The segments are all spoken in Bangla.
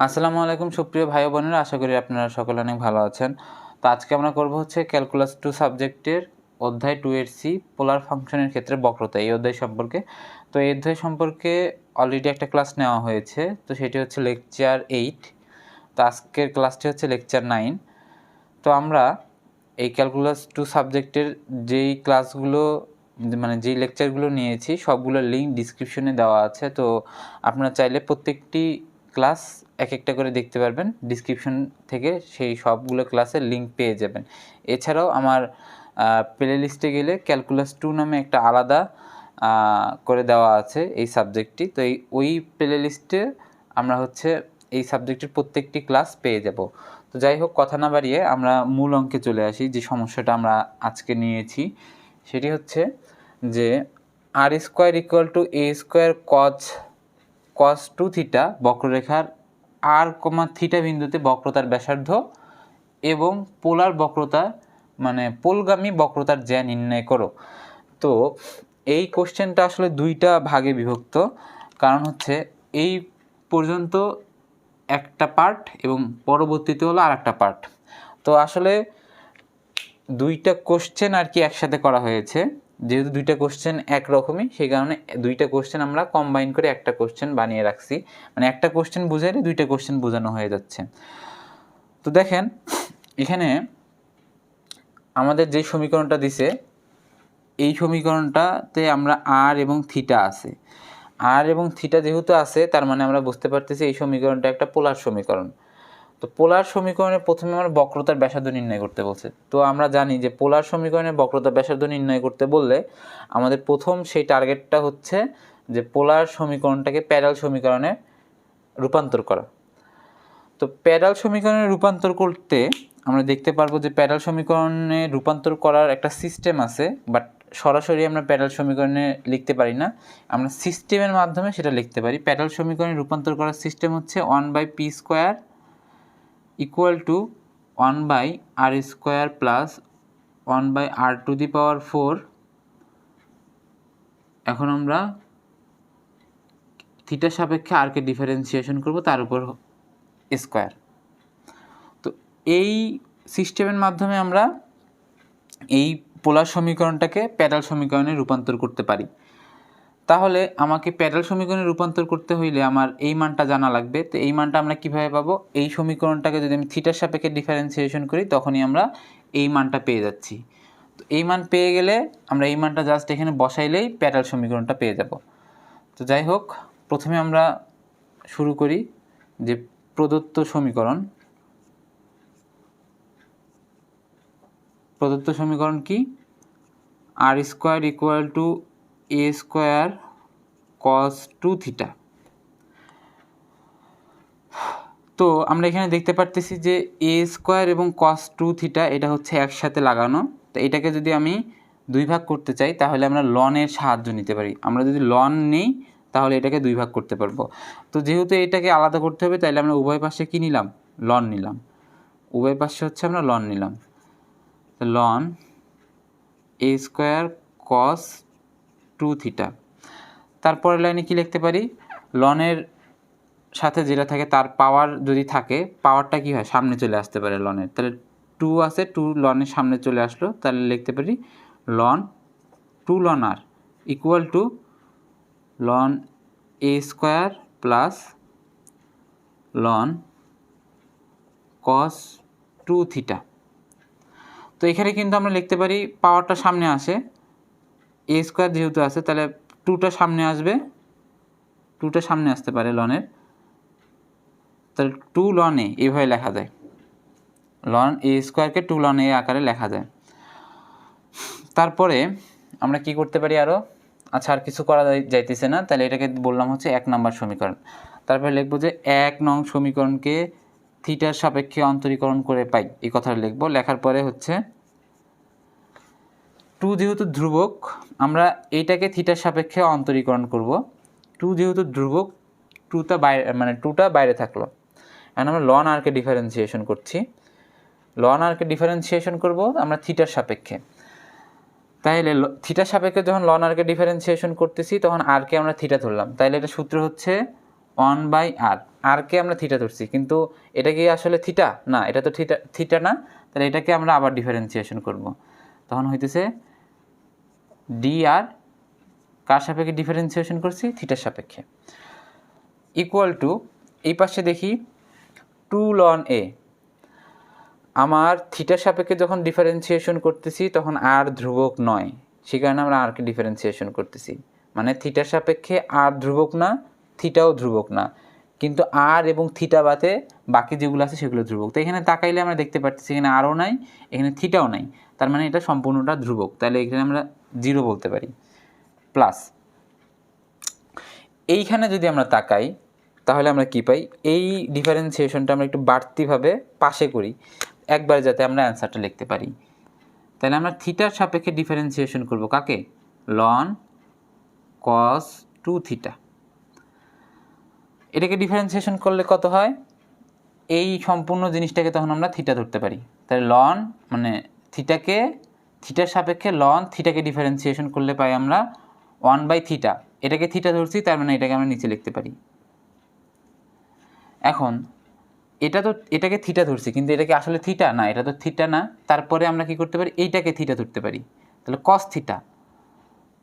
আসসালামু আলাইকুম সুপ্রিয় ভাই বোনেরা, আশা করি আপনারা সকলে অনেক ভালো আছেন। তো আজকে আমরা করব হচ্ছে ক্যালকুলাস 2 সাবজেক্টের অধ্যায় 2 এর সি পোলার ফাংশনের ক্ষেত্রে বক্রতা, এই অধ্যায় সম্পর্কে। তো এই অধ্যায় সম্পর্কে অলরেডি একটা ক্লাস নেওয়া হয়েছে, তো সেটি হচ্ছে লেকচার 8। তো আজকের ক্লাসটি হচ্ছে লেকচার 9। তো আমরা এই ক্যালকুলাস 2 সাবজেক্টের যেই ক্লাসগুলো যেই লেকচারগুলো নিয়েছি সবগুলোর লিঙ্ক ডিসক্রিপশনে দেওয়া আছে। তো আপনারা চাইলে প্রত্যেকটি ক্লাস এক একটা করে দেখতে পারবেন, ডিসক্রিপশন থেকে সেই সবগুলো ক্লাসের লিঙ্ক পেয়ে যাবেন। এছাড়াও আমার প্লে লিস্টে গেলে ক্যালকুলাস 2 নামে একটা আলাদা করে দেওয়া আছে এই সাবজেক্টটি। তো ওই প্লে লিস্টে আমরা হচ্ছে এই সাবজেক্টের প্রত্যেকটি ক্লাস পেয়ে যাব। তো যাই হোক, কথা না বাড়িয়ে আমরা মূল অঙ্কে চলে আসি। যে সমস্যাটা আমরা আজকে নিয়েছি সেটি হচ্ছে যে R square equal to A square cos 2 theta বক্ররেখার আর কমা থিটা বিন্দুতে বক্রতার ব্যাসার্ধ এবং পোলার বক্রতা পোলগামী বক্রতার জ্যা নির্ণয় করো। তো এই কোশ্চেনটা আসলে দুইটা ভাগে বিভক্ত, কারণ হচ্ছে এই পর্যন্ত একটা পার্ট এবং পরবর্তীতে হলো আর একটা পার্ট। তো আসলে দুইটা কোশ্চেন আর কি একসাথে করা হয়েছে, যেহেতু দুইটা কোশ্চেন একরকমই, সেই কারণে দুইটা কোশ্চেন আমরা কম্বাইন করে একটা কোশ্চেন বানিয়ে রাখছি। একটা কোশ্চেন বুঝাইলে দুইটা কোশ্চেন বোঝানো হয়ে যাচ্ছে। তো দেখেন, এখানে আমাদের যে সমীকরণটা দিছে, এই সমীকরণটাতে আমরা আর এবং থিটা আছে, আর এবং থিটা যেহেতু আছে তার মানে আমরা বুঝতে পারতেছি এই সমীকরণটা একটা পোলার সমীকরণ। তো পোলার সমীকরণে প্রথমে আমরা বক্রতার ব্যাসার্ধ নির্ণয় করতে বলছে। তো আমরা জানি যে পোলার সমীকরণে বক্রতার ব্যাসার্ধ নির্ণয় করতে বললে আমাদের প্রথম সেই টার্গেটটা হচ্ছে যে পোলার সমীকরণটাকে প্যারাল সমীকরণে রূপান্তর করা। তো প্যারাল সমীকরণে রূপান্তর করতে আমরা দেখতে পারবো যে প্যারাল সমীকরণে রূপান্তর করার একটা সিস্টেম আছে, বাট সরাসরি আমরা প্যারাল সমীকরণে লিখতে পারি না, আমরা সিস্টেমের মাধ্যমে সেটা লিখতে পারি। প্যারাল সমীকরণে রূপান্তর করার সিস্টেম হচ্ছে 1/p² equal to 1/r² plus 1/r⁴। এখন আমরা থিটার সাপেক্ষে আরকে ডিফারেন্সিয়েশন করব, তার উপর স্কোয়ার। তো এই সিস্টেমের মাধ্যমে আমরা এই পোলার সমীকরণটাকে প্যারাল সমীকরণে রূপান্তর করতে পারি। তাহলে আমাকে প্যারাল সমীকরণে রূপান্তর করতে হইলে আমার এই মানটা জানা লাগবে। তো এই মানটা আমরা কিভাবে পাবো? এই সমীকরণটাকে যদি আমি থিটার সাপেক্ষে ডিফারেন্সিয়েশন করি তখনই আমরা এই মানটা পেয়ে যাচ্ছি। তো এই মান পেয়ে গেলে আমরা এই মানটা জাস্ট এখানে বসাইলেই প্যারাল সমীকরণটা পেয়ে যাব। তো যাই হোক, প্রথমে আমরা শুরু করি যে প্রদত্ত সমীকরণ কি? R square equal to A square cos 2 theta. তো আমরা এখানে দেখতে পারতেছি যে এ স্কোয়ার এবং কস 2 থিটা এটা হচ্ছে একসাথে লাগানো। তো এটাকে যদি আমি দুই ভাগ করতে চাই তাহলে আমরা লনের সাহায্য নিতে পারি। আমরা যদি লন নেই তাহলে এটাকে দুই ভাগ করতে পারবো। তো যেহেতু এটাকে আলাদা করতে হবে তাহলে আমরা উভয় পাশে কী নিলাম? লন নিলাম। উভয় পাশে হচ্ছে আমরা লন নিলাম। Loan a square cos 2 theta. তারপরের লাইনে কি লিখতে পারি? লনের সাথে যেটা থাকে তার পাওয়ার যদি থাকে, পাওয়ারটা কি হয়? সামনে চলে আসতে পারে লনের। তাহলে 2 আছে, 2 লনের সামনে চলে আসলো, তাহলে লিখতে পারি লন 2 লন আর ইকুয়াল টু লন এ স্কোয়ার প্লাস লন কস 2 থিটা। তো এখানে কিন্তু আমরা লিখতে পারি পাওয়ারটা সামনে আসে, এ স্কোয়ার যেহেতু আছে তাহলে 2টা সামনে আসবে, 2টা সামনে আসতে পারে লনের, তাহলে 2 লন এ এইভাবে লেখা যায়। লন এ স্কোয়ারকে 2 লন এ আকারে লেখা যায়। তারপরে আমরা কি করতে পারি আরও? আচ্ছা, আর কিছু করা যাইতেছে না, তাহলে এটাকে বললাম হচ্ছে 1 নম্বর সমীকরণ। তারপরে লিখবো যে 1 নং সমীকরণকে থিটার সাপেক্ষে অন্তরীকরণ করে পাই, এই কথাটা লিখবো। লেখার পরে হচ্ছে 2 যেহেতু ধ্রুবক, আমরা এইটাকে থিটার সাপেক্ষে অন্তরীকরণ করব। 2 যেহেতু ধ্রুবক, 2টা বাইরে থাকলো। এখন আমরা লন আরকে ডিফারেন্সিয়েশন করছি। লন আরকে ডিফারেন্সিয়েশন করব আমরা থিটার সাপেক্ষে। তাইলে থিটার সাপেক্ষে যখন লন আরকে ডিফারেন্সিয়েশন করতেছি তখন আরকে আমরা থিটা ধরলাম, তাইলে এটা সূত্র হচ্ছে 1/r, আরকে আমরা থিটা ধরছি, কিন্তু এটা কি আসলে থিটা না, এটা তো থিটা না, তাহলে এটাকে আমরা আবার ডিফারেন্সিয়েশন করব, তখন হইতেছে dr, কার সাপেক্ষে ডিফারেন্সিয়েশন করছি, থিটার সাপেক্ষে, ইকুয়াল টু, এই পাশে দেখি 2 ln a, আমার থিটার সাপেক্ষে যখন ডিফারেন্সিয়েশন করতেছি তখন আর ধ্রুবক নয়, সেই কারণে আমরা আরকে ডিফারেন্সিয়েশন করতেছি, মানে থিটার সাপেক্ষে আর ধ্রুবক না, থিটাও ধ্রুবক না, কিন্তু আর এবং থিটা বাদে বাকি যেগুলো আছে সেগুলো ধ্রুবক। তো এখানে তাকাইলে আমরা দেখতে পাচ্ছি এখানে আরও নাই, এখানে থিটাও নাই, তার মানে এটা সম্পূর্ণটা ধ্রুবক, তাহলে এখানে আমরা 0 বলতে পারি। প্লাস এইখানে যদি আমরা তাকাই তাহলে আমরা কি পাই, এই ডিফারেন্সিয়েশনটা আমরা একটু বাড়তিভাবে পাশে করি একবারে, যাতে আমরা অ্যান্সারটা লিখতে পারি। তাহলে আমরা থিটার সাপেক্ষে ডিফারেন্সিয়েশন করব কাকে, ln cos 2 থিটা, এটাকে ডিফারেন্সিয়েশন করলে কত হয়, এই সম্পূর্ণ জিনিসটাকে তখন আমরা থিটা ধরতে পারি, তাহলে ln মানে থিটাকে, থিটার সাপেক্ষে ln থিটাকে ডিফারেন্সিয়েশন করলে পাই আমরা 1/θ, এটাকে থিটা ধরছি, তার মানে এটাকে আমরা নিচে লিখতে পারি। এখন এটাকে থিটা ধরছি, কিন্তু এটাকে আসলে থিটা না, এটা তো থিটা না, তারপরে আমরা কি করতে পারি, এইটাকে থিটা ধরতে পারি, তাহলে cos থিটা,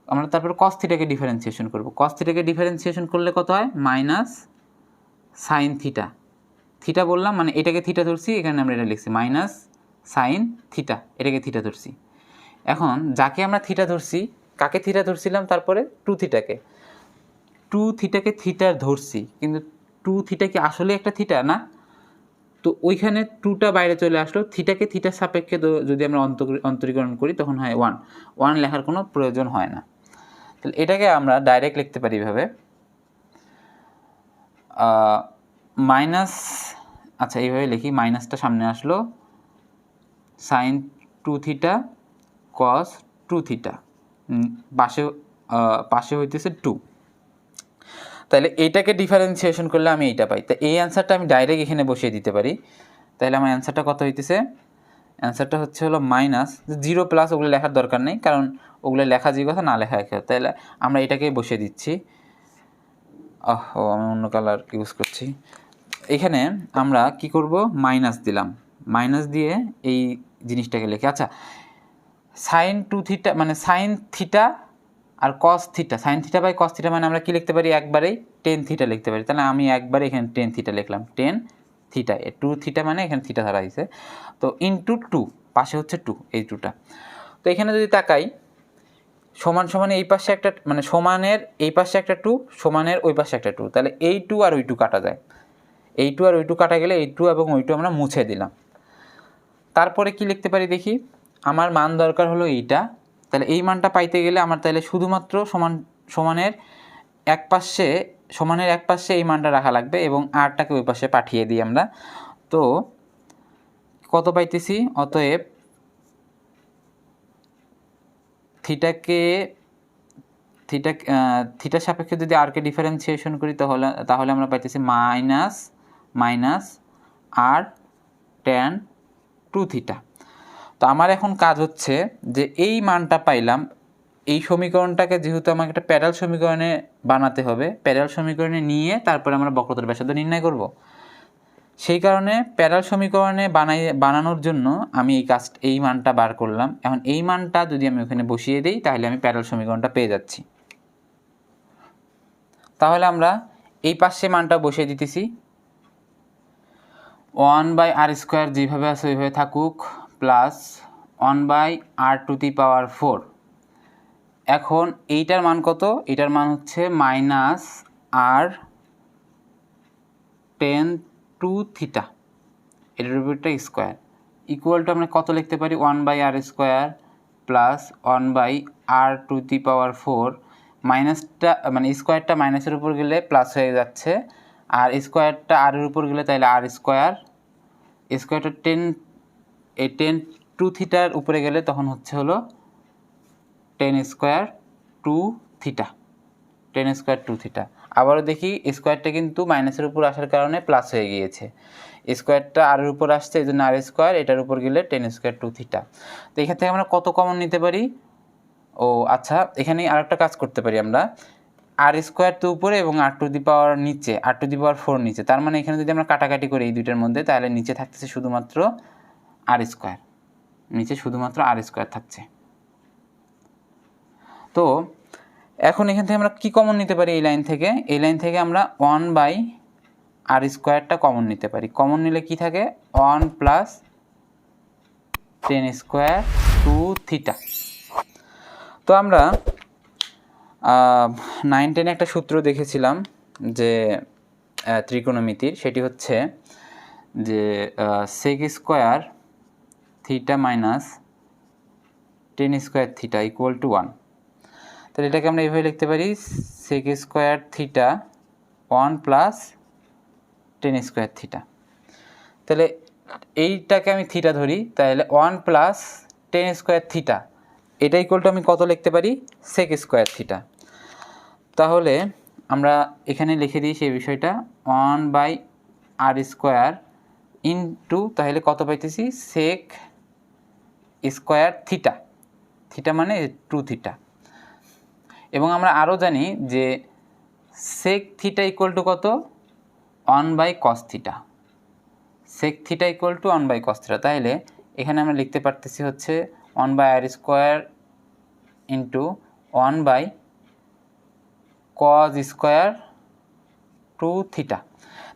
আমরা তারপরে cos থিটাকে ডিফারেন্সিয়েশন করব, cos থিটাকে ডিফারেন্সিয়েশন করলে কত হয়, মাইনাস সাইন থিটা, থিটা বললাম মানে এটাকে থিটা ধরছি, এখানে আমরা এটা লিখছি মাইনাস সাইন থিটা, এটাকে থিটা ধরছি। এখন যাকে আমরা থিটা ধরছি, কাকে থিটা ধরছিলাম, তারপরে 2 থিটাকে, 2 থিটাকে থিটা ধরছি, কিন্তু 2 থিটা কি আসলে একটা থিটা না, তো ওইখানে 2টা বাইরে চলে আসলো, থিটাকে থিটার সাপেক্ষে যদি আমরা অন্তরীকরণ করি তখন হয় 1 লেখার কোনো প্রয়োজন হয় না। তাহলে এটাকে আমরা ডাইরেক্ট লিখতে পারি এভাবে, মাইনাস, আচ্ছা এইভাবে লিখি, মাইনাসটা সামনে আসলো, সাইন 2 থিটা কস 2 থিটা, পাশে হইতেছে 2, তাহলে এইটাকে ডিফারেন্সিয়েশন করলে আমি এইটা পাই, তো এই অ্যান্সারটা আমি ডাইরেক্ট এখানে বসিয়ে দিতে পারি। তাহলে আমার অ্যান্সারটা কত হইতেছে, অ্যান্সারটা হচ্ছে হলো মাইনাস 0 প্লাস, ওগুলো লেখার দরকার নেই, কারণ ওগুলো লেখা যে কথা না লেখা এক, তাহলে আমরা এটাকেই বসিয়ে দিচ্ছি। আমি অন্য কালার ইউজ করছি। এখানে আমরা কি করব, মাইনাস দিলাম, মাইনাস দিয়ে এই জিনিসটাকে লিখে, আচ্ছা সাইন 2 থিটা মানে সাইন থিটা আর cos theta, sine theta by cos theta মানে আমরা কি লিখতে পারি, একবারেই টেন থিটা লিখতে পারি, তাহলে আমি একবারে এখানে টেন থিটা লিখলাম, টেন থিটা, 2 থিটা মানে এখানে থিটা ধরা হয়েছে, তো ইন্টু 2, পাশে হচ্ছে 2, এই 2টা। তো এখানে যদি তাকাই, সমান সমানে এই পাশে একটা, মানে সমানের এই পাশে একটা 2, সমানের ওই পাশে একটা 2, তাহলে এই 2 আর ওই 2 কাটা যায়, এই 2 আর ওই 2 কাটা গেলে এই 2 এবং ওই 2 আমরা মুছে দিলাম। তারপরে কি লিখতে পারি দেখি, আমার মান দরকার হলো এইটা, তাহলে এই মানটা পাইতে গেলে আমার তাহলে শুধুমাত্র সমানের এক পাশে এই মানটা রাখা লাগবে এবং আরটাকে ওই পাশে পাঠিয়ে দিই আমরা। তো কত পাইতেছি, অতএব থিটার সাপেক্ষে যদি আরকে ডিফারেন্সিয়েশন করি তাহলে আমরা পাইতেছি মাইনাস আর ট্যান 2 থিটা। তো আমার এখন কাজ হচ্ছে যে এই মানটা পাইলাম, এই সমীকরণটাকে যেহেতু আমাকে একটা প্যারাল সমীকরণে বানাতে হবে, প্যারাল সমীকরণে নিয়ে তারপরে আমরা বক্রতার ব্যাসার্ধ নির্ণয় করব, সেই কারণে প্যারাল সমীকরণে বানানোর জন্য আমি এই মানটা বার করলাম। এখন এই মানটা যদি আমি ওখানে বসিয়ে দিই তাহলে আমি প্যারাল সমীকরণটা পেয়ে যাচ্ছি। তাহলে আমরা এই পাশে মানটা বসিয়ে দিতেছি, 1/r² যেভাবে আছে ওইভাবে থাকুক, প্লাস 1/r⁴। এখন এইটার মান কত, এটার মান হচ্ছে মাইনাস আর টেন 2 থিটা, এটার উপরটা স্কোয়ার, ইকুয়াল টু আমরা কত লিখতে পারি, 1/r² প্লাস 1/r⁴, মাইনাসটা মানে স্কোয়ারটা মাইনাসের উপর গেলে প্লাস হয়ে যাচ্ছে, আর স্কোয়ারটা আরের উপর গেলে তাহলে স্কোয়ারটা 10 2 থিটার উপরে গেলে তখন হচ্ছে হলো 10² 2 থিটা, 10² 2 থিটা। আবারও দেখি, স্কোয়ারটা কিন্তু মাইনাসের উপর আসার কারণে প্লাস হয়ে গিয়েছে, স্কোয়ারটা আরের উপর আসছে এই জন্য r², এটার উপর গেলে 10² 2 থিটা। তো এখান থেকে আমরা কত কমন নিতে পারি, আচ্ছা এখানে আরেকটা কাজ করতে পারি আমরা, আর স্কোয়ার তো উপরে এবং আর টু দি পাওয়ার নিচে, আর টু দি পাওয়ার 4 নিচে। তার মানে এখানে যদি আমরা কাটাকাটি করি এই দুইটার মধ্যে, তাহলে নিচে থাকতেছে শুধুমাত্র আর স্কোয়ার, নিচে শুধুমাত্র আর স্কোয়ার থাকছে। তো এখন এখান থেকে আমরা কি কমন নিতে পারি? এই লাইন থেকে, এই লাইন থেকে আমরা 1/r² কমন নিতে পারি। কমন নিলে কি থাকে? 1 + tan² 2θ। তো আমরা 9-10 একটা সূত্র দেখেছিলাম যে ত্রিকোণমিতির, সেটি হচ্ছে যে sec² θ - tan² θ = 1। তাহলে এটাকে আমরা এইভাবে লিখতে পারি, sec² θ 1 + tan² θ। তাহলে এইটাকে আমি থিটা ধরি, তাহলে 1 + tan² θ এটা = আমি কত লিখতে পারি? sec² θ। তাহলে আমরা এখানে লিখে দিই সেই বিষয়টা, 1/r² ইন্টু, তাহলে কত পাইতেছি? sec² θ, থিটা মানে 2θ। এবং আমরা আরও জানি যে sec θ = কত? 1/cos θ। sec θ = 1/cos θ। তাহলে এখানে আমরা লিখতে পারতেছি হচ্ছে 1/r² ইন্টু 1/cos² 2θ।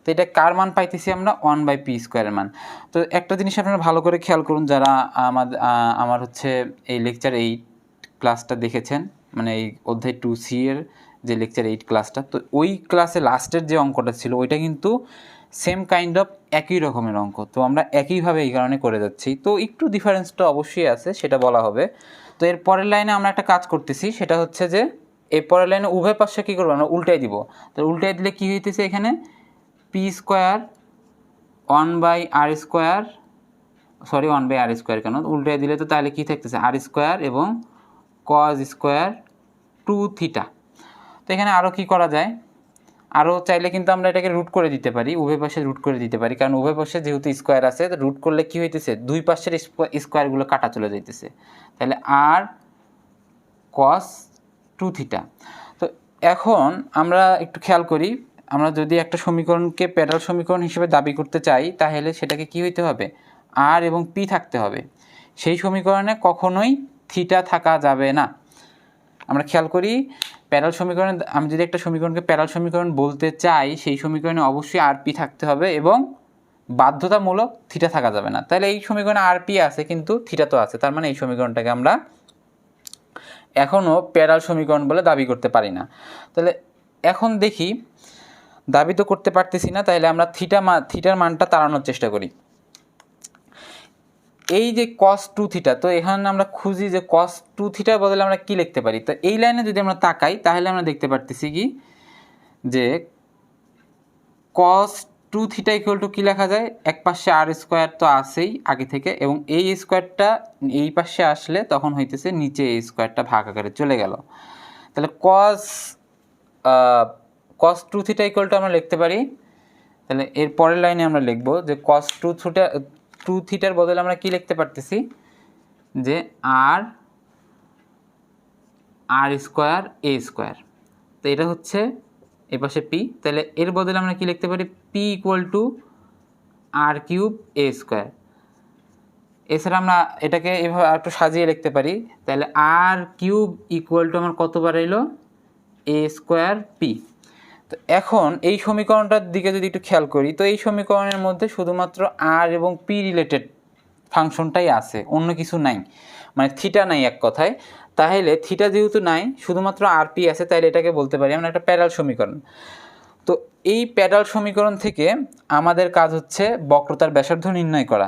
তো এটা কার মান পাইতেছি আমরা? 1/p² এর মান। তো একটা জিনিস আপনারা ভালো করে খেয়াল করুন, যারা আমার হচ্ছে এই লেকচার 8 ক্লাসটা দেখেছেন, মানে এই অধ্যায় 2C এর যে লেকচার 8 ক্লাসটা, তো ওই ক্লাসে লাস্টের যে অঙ্কটা ছিল ওইটা কিন্তু সেম কাইন্ড অফ একই রকমের অঙ্ক। তো আমরা একইভাবে এই কারণে করে যাচ্ছি, তো একটু ডিফারেন্সটা অবশ্যই আছে, সেটা বলা হবে। তো এর পরের লাইনে আমরা একটা কাজ করতেছি, সেটা হচ্ছে যে এই পরের লাইনে উভয় পাশে কী করবো? আমরা উল্টাই দিব। তো উল্টাই দিলে কী হইতেছে? এখানে p² 1/r², সরি 1/r² কেন, উল্টাই দিলে তো তাহলে কী থাকতেছে? r² এবং cos² 2θ। তো এখানে আরও কি করা যায়? আরও চাইলে কিন্তু আমরা এটাকে রুট করে দিতে পারি, উভয় পাশে রুট করে দিতে পারি, কারণ উভয় পাশে যেহেতু স্কোয়ার আছে, রুট করলে কী হইতেছে? দুই পাশের স্কোয়ারগুলো কাটা চলে যাইতেছে। তাহলে r cos 2θ। তো এখন আমরা একটু খেয়াল করি, আমরা যদি একটা সমীকরণকে প্যারাল সমীকরণ হিসেবে দাবি করতে চাই, তাহলে সেটাকে কি হইতে হবে? r এবং p থাকতে হবে। সেই সমীকরণে কখনোই থিটা থাকা যাবে না। আমরা খেয়াল করি, প্যারাল সমীকরণে আমি যদি একটা সমীকরণকে প্যারাল সমীকরণ বলতে চাই, সেই সমীকরণে অবশ্যই rp থাকতে হবে এবং বাধ্যতামূলক থিটা থাকা যাবে না। তাহলে এই সমীকরণে rp আছে কিন্তু থিটা তো আছে, তার মানে এই সমীকরণটাকে আমরা এখনও প্যারাল সমীকরণ বলে দাবি করতে পারি না। তাহলে এখন দেখি, দাবি তো করতে পারতেছি না, তাহলে আমরা থিটার মানটা তাড়ানোর চেষ্টা করি। এই যে cos 2θ, তো এখানে আমরা খুঁজি যে cos 2θ বদলে আমরা কি লিখতে পারি। তো এই লাইনে যদি আমরা তাকাই, তাহলে আমরা দেখতে পারতেছি কি যে cos 2θ = কি লেখা যায়? এক পাশে r² তো আছেই আগে থেকে, এবং এই স্কোয়ারটা এই পাশে আসলে তখন হইতেছে নিচে এই স্কোয়ারটা ভাগ আকারে চলে গেল। তাহলে cos 2θ = আমরা লিখতে পারি, তাহলে এর পরের লাইনে আমরা লিখব যে cos 2θ বদলে আমরা কি লিখতে পারতেছি? যে r²a²। তো এটা হচ্ছে এ পাশে p, তাহলে এর বদলে আমরা কি লিখতে পারি? p = r³ a²। এছাড়া আমরা এটাকে এভাবে একটু সাজিয়ে লিখতে পারি, তাহলে r³ আমার কতবার এলো? a²p। তো এখন এই সমীকরণটার দিকে যদি একটু খেয়াল করি, তো এই সমীকরণের মধ্যে শুধুমাত্র r এবং p রিলেটেড ফাংশনটাই আছে, অন্য কিছু নাই, মানে থিটা নাই এক কথায়। তাহলে থিটা যেহেতু নাই, শুধুমাত্র rp আছে, তাহলে এটাকে বলতে পারি আমরা একটা প্যারাল সমীকরণ। তো এই প্যারাল সমীকরণ থেকে আমাদের কাজ হচ্ছে বক্রতার ব্যাসার্ধ নির্ণয় করা।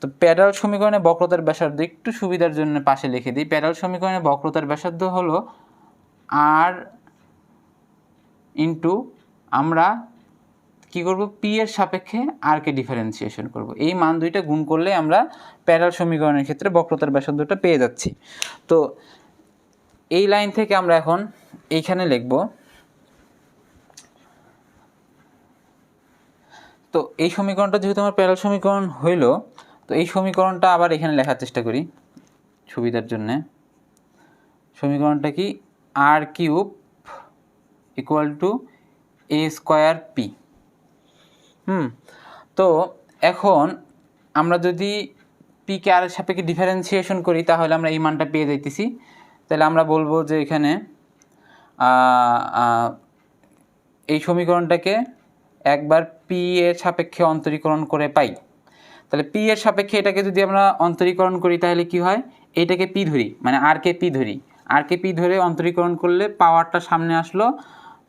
তো প্যারাল সমীকরণে বক্রতার ব্যাসার্ধ একটু সুবিধার জন্য পাশে লিখে দিই। প্যারাল সমীকরণে বক্রতার ব্যাসার্ধ হলো r ইন্টু, আমরা কি করব? p এর সাপেক্ষে r কে ডিফারেন্সিয়েশন করব। এই মান দুইটা গুণ করলে আমরা প্যারাল সমীকরণের ক্ষেত্রে বক্রতার ব্যাসার্ধটা পেয়ে যাচ্ছি। তো এই লাইন থেকে আমরা এখন এইখানে লিখব। তো এই সমীকরণটা যেহেতু আমার প্যারাল সমীকরণ হইল, তো এই সমীকরণটা আবার এখানে লেখার চেষ্টা করি সুবিধার জন্যে। সমীকরণটা কি? r³ equal to A square P. তো এখন আমরা যদি পিকে আর সাপেক্ষে ডিফারেন্সিয়েশন করি তাহলে আমরা এই মানটা পেয়ে যাইতেছি। তাহলে আমরা বলবো যে এখানে এই সমীকরণটাকে একবার পি এর সাপেক্ষে অন্তরীকরণ করে পাই। তাহলে পি এর সাপেক্ষে এটাকে যদি আমরা অন্তরীকরণ করি তাহলে কি হয়, এইটাকে পি ধরি, মানে আরকে পি ধরি, আরকে পি ধরে অন্তরীকরণ করলে পাওয়ারটা সামনে আসলো,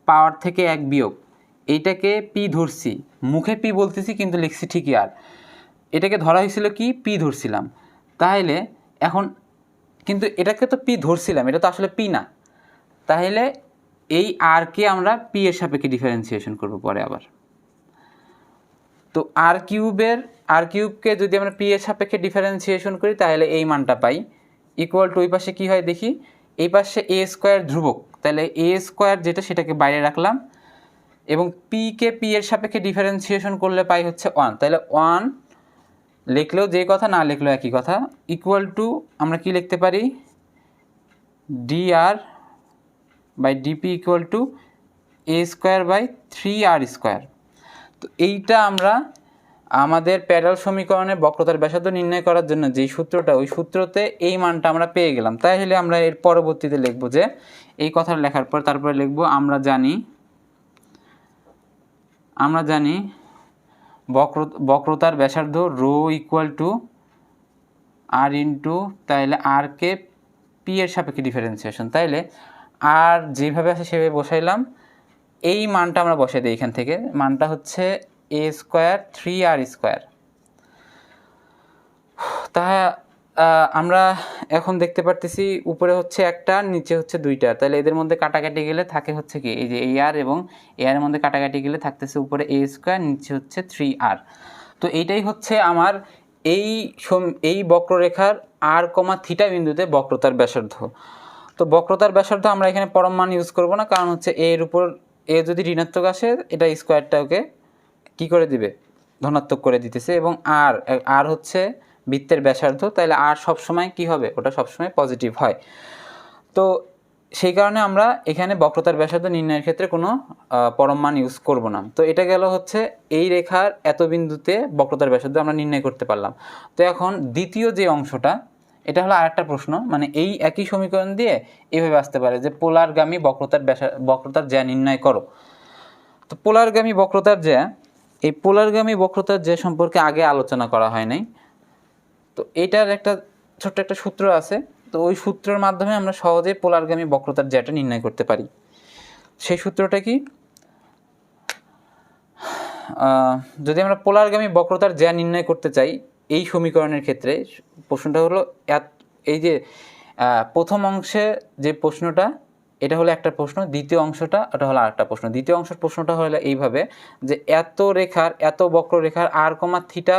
পাওয়ার থেকে এক বিয়োগ, এইটাকে পি ধরছি, মুখে পি বলতেছি কিন্তু লিখছি ঠিকই আর, এটাকে ধরা হয়েছিল কি পি ধরছিলাম। তাহলে এখন কিন্তু এটাকে তো পি ধরছিলাম, এটা তো আসলে পি না, তাহলে এই আরকে আমরা পি এর সাপেক্ষে ডিফারেন্সিয়েশন করব পরে আবার। তো আর কিউবকে যদি আমরা পি এর সাপেক্ষে ডিফারেন্সিয়েশন করি তাহলে এই মানটা পাই, ইকুয়াল টু ওই পাশে কী হয় দেখি, এই পাশে এ স্কোয়ার ধ্রুবক, তাহলে এ স্কোয়ার যেটা সেটাকে বাইরে রাখলাম, এবং পিকে পি এর সাপেক্ষে ডিফারেন্সিয়েশন করলে পাই হচ্ছে 1, তাহলে 1 লিখলেও যে কথা, না লিখলেও একই কথা, ইকুয়াল টু আমরা কি লিখতে পারি, dr by dp equal to A square by 3r square. তো এইটা আমরা আমাদের প্যারাল সমীকরণে বক্রতার ব্যাসার্ধ নির্ণয় করার জন্য যেই সূত্রটা, ওই সূত্রতে এই মানটা আমরা পেয়ে গেলাম। তাহলে আমরা এর পরবর্তীতে লিখব যে এই কথাটা লেখার পর তারপরে লিখব আমরা জানি বক্রতার ব্যাসার্ধ rho equal to r into, তাহলে আরকে পি এর সাপেক্ষে ডিফারেন্সিয়েশন, তাইলে আর যেভাবে আছে সেভাবে বসাইলাম, এই মানটা আমরা বসাই দিই এখান থেকে, মানটা হচ্ছে এ স্কোয়ার 3r স্কোয়ার। তা আমরা এখন দেখতে পারতেছি উপরে হচ্ছে একটা, নিচে হচ্ছে দুইটা, তাহলে এদের মধ্যে কাটাকাটি গেলে থাকে হচ্ছে কি, এই যে এই আর এবং এ আর এর মধ্যে কাটাকাটি গেলে থাকতেছে উপরে এ স্কোয়ার, নিচে হচ্ছে 3r। তো এইটাই হচ্ছে আমার এই বক্ররেখার আর কমা থিটা বিন্দুতে বক্রতার ব্যাসার্ধ। তো বক্রতার ব্যাসার্ধ আমরা এখানে পরম মান ইউজ করব না, কারণ হচ্ছে এর উপর এ যদি ঋণাত্মক আসে এটা স্কোয়ারটাকে কী করে দিবে, ধনাত্মক করে দিতেছে, এবং আর হচ্ছে বৃত্তের ব্যাসার্ধ, তাহলে আর সবসময় কি হবে, ওটা সবসময় পজিটিভ হয়। তো সেই কারণে আমরা এখানে বক্রতার ব্যাসার্ধ নির্ণয়ের ক্ষেত্রে কোনো পরম মান ইউজ করব না। তো এটা গেল হচ্ছে এই রেখার এত বিন্দুতে বক্রতার ব্যাসার্ধ আমরা নির্ণয় করতে পারলাম। তো এখন দ্বিতীয় যে অংশটা, এটা হলো আরেকটা প্রশ্ন, মানে এই একই সমীকরণ দিয়ে এভাবে আসতে পারে যে পোলারগামী বক্রতার জ্যা নির্ণয় করো। তো পোলারগামী বক্রতার জ্যা, এই পোলারগামী বক্রতার জ্যা সম্পর্কে আগে আলোচনা করা হয় নাই। তো এইটার একটা ছোট্ট একটা সূত্র আছে, তো ওই সূত্রের মাধ্যমে আমরা সহজে পোলারগামী বক্রতার জ্যাটা নির্ণয় করতে পারি। সেই সূত্রটা কি, যদি আমরা পোলারগামী বক্রতার জ্যা নির্ণয় করতে চাই এই সমীকরণের ক্ষেত্রে, প্রশ্নটা হলো এই যে প্রথম অংশে যে প্রশ্নটা, এটা হলো একটা প্রশ্ন, দ্বিতীয় অংশটা ওটা হলো আরেকটা প্রশ্ন। দ্বিতীয় অংশের প্রশ্নটা হলো এইভাবে যে এত বক্ররেখার আর কমা থিটা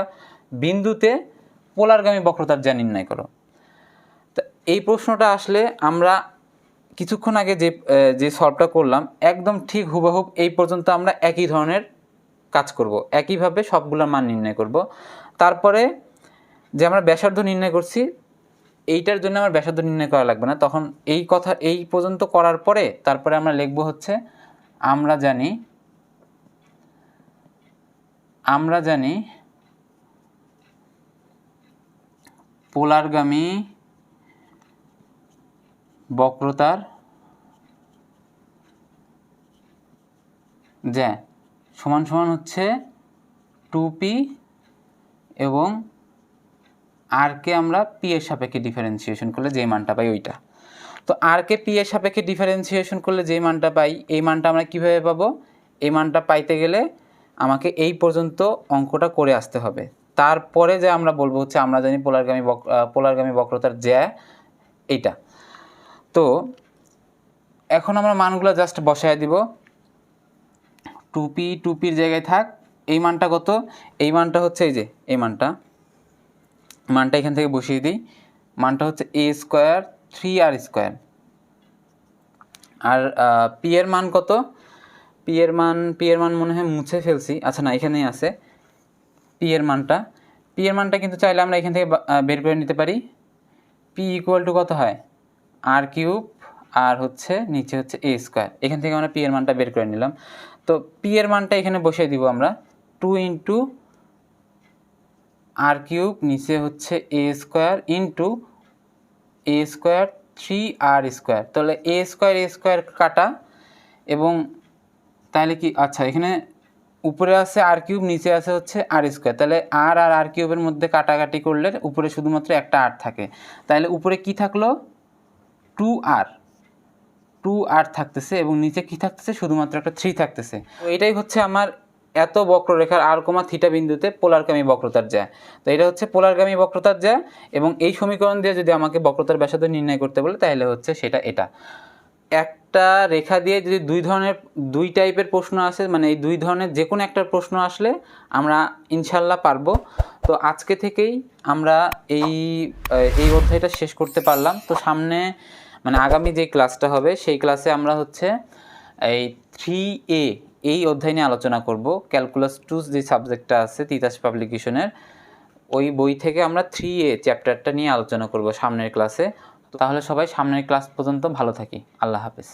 বিন্দুতে পোলারগামী বক্রতার জ্যা নির্ণয় করো। তা এই প্রশ্নটা আসলে আমরা কিছুক্ষণ আগে যে সলভটা করলাম একদম ঠিক হুবহু এই পর্যন্ত আমরা একই ধরনের কাজ করব, একইভাবে সবগুলোর মান নির্ণয় করব। তারপরে যে আমরা ব্যাসার্ধ নির্ণয় করছি, এইটার জন্য আমার ব্যাসার্ধ নির্ণয় করা লাগবে না, তখন এই পর্যন্ত করার পরে তারপরে আমরা লিখব হচ্ছে আমরা জানি পোলারগামী বক্রতার জ্যা সমান সমান হচ্ছে 2p এবং আরকে আমরা পি এর সাপেক্ষে ডিফারেন্সিয়েশন করলে যে মানটা পাই ওইটা। তো আরকে পি এর সাপেক্ষে ডিফারেন্সিয়েশন করলে যে মানটা পাই, এই মানটা আমরা কীভাবে পাবো, এই মানটা পাইতে গেলে আমাকে এই পর্যন্ত অঙ্কটা করে আসতে হবে। তারপরে যে আমরা বলবো হচ্ছে আমরা জানি পোলারগামী বক্রতার জ্যা এইটা। তো এখন আমরা মানগুলো জাস্ট বসায় দিব, 2pর জায়গায় থাক, এই মানটা কত, এই মানটা হচ্ছে এই যে এই মানটা এখান থেকে বসিয়ে দিই, মানটা হচ্ছে এ স্কোয়ার 3r স্কোয়ার। আর পি এর মান কত, পি এর মান মনে হয় মুছে ফেলছি, আচ্ছা না এখানেই আছে পি এর মানটা কিন্তু চাইলে আমরা এখান থেকে বের করে নিতে পারি। পি ইকুয়াল টু কত হয়, r কিউব আর হচ্ছে নিচে হচ্ছে এ স্কোয়ার। এখান থেকে আমরা পি এর মানটা বের করে নিলাম। তো পি এর মানটা এখানে বসিয়ে দিব আমরা 2 ইন্টু আর কিউব, নিচে হচ্ছে এ স্কোয়ার ইন্টু এ স্কোয়ার 3 আর স্কোয়ার। তাহলে এ স্কোয়ার কাটা, এবং তাহলে কি, আচ্ছা এখানে উপরে আছে আর কিউব, নিচে আছে হচ্ছে আর স্কোয়ার। তাহলে আর কিউবের মধ্যে কাটাকাটি করলে উপরে শুধুমাত্র একটা আর থাকে। তাহলে উপরে কি থাকলো, 2r থাকতেছে, এবং নিচে কি থাকতেছে, শুধুমাত্র একটা 3 থাকতেছে। তো এটাই হচ্ছে আমার এত বক্ররেখার আর কমা থিটা বিন্দুতে পোলারগামী বক্রতার জ্যা। তো এটা হচ্ছে পোলারগামী বক্রতার জ্যা, এবং এই সমীকরণ দিয়ে যদি আমাকে বক্রতার ব্যাসার্ধ নির্ণয় করতে বলে তাহলে হচ্ছে সেটা এটা। একটা রেখা দিয়ে যদি দুই টাইপের প্রশ্ন আসে, মানে এই দুই ধরনের যে কোনো একটা প্রশ্ন আসলে আমরা ইনশাল্লাহ পারবো। তো আজকে থেকেই আমরা এই অধ্যায়টা শেষ করতে পারলাম। তো সামনে মানে আগামী যে ক্লাসটা হবে সেই ক্লাসে আমরা হচ্ছে এই 3A এই অধ্যায় নিয়ে আলোচনা করব। ক্যালকুলাস 2 যে সাবজেক্টটা আছে তিতাস পাবলিকেশনের, ওই বই থেকে আমরা 3A চ্যাপ্টারটা নিয়ে আলোচনা করব সামনের ক্লাসে। তাহলে সবাই সামনের ক্লাস পর্যন্ত ভালো থাকি। আল্লাহ হাফেজ।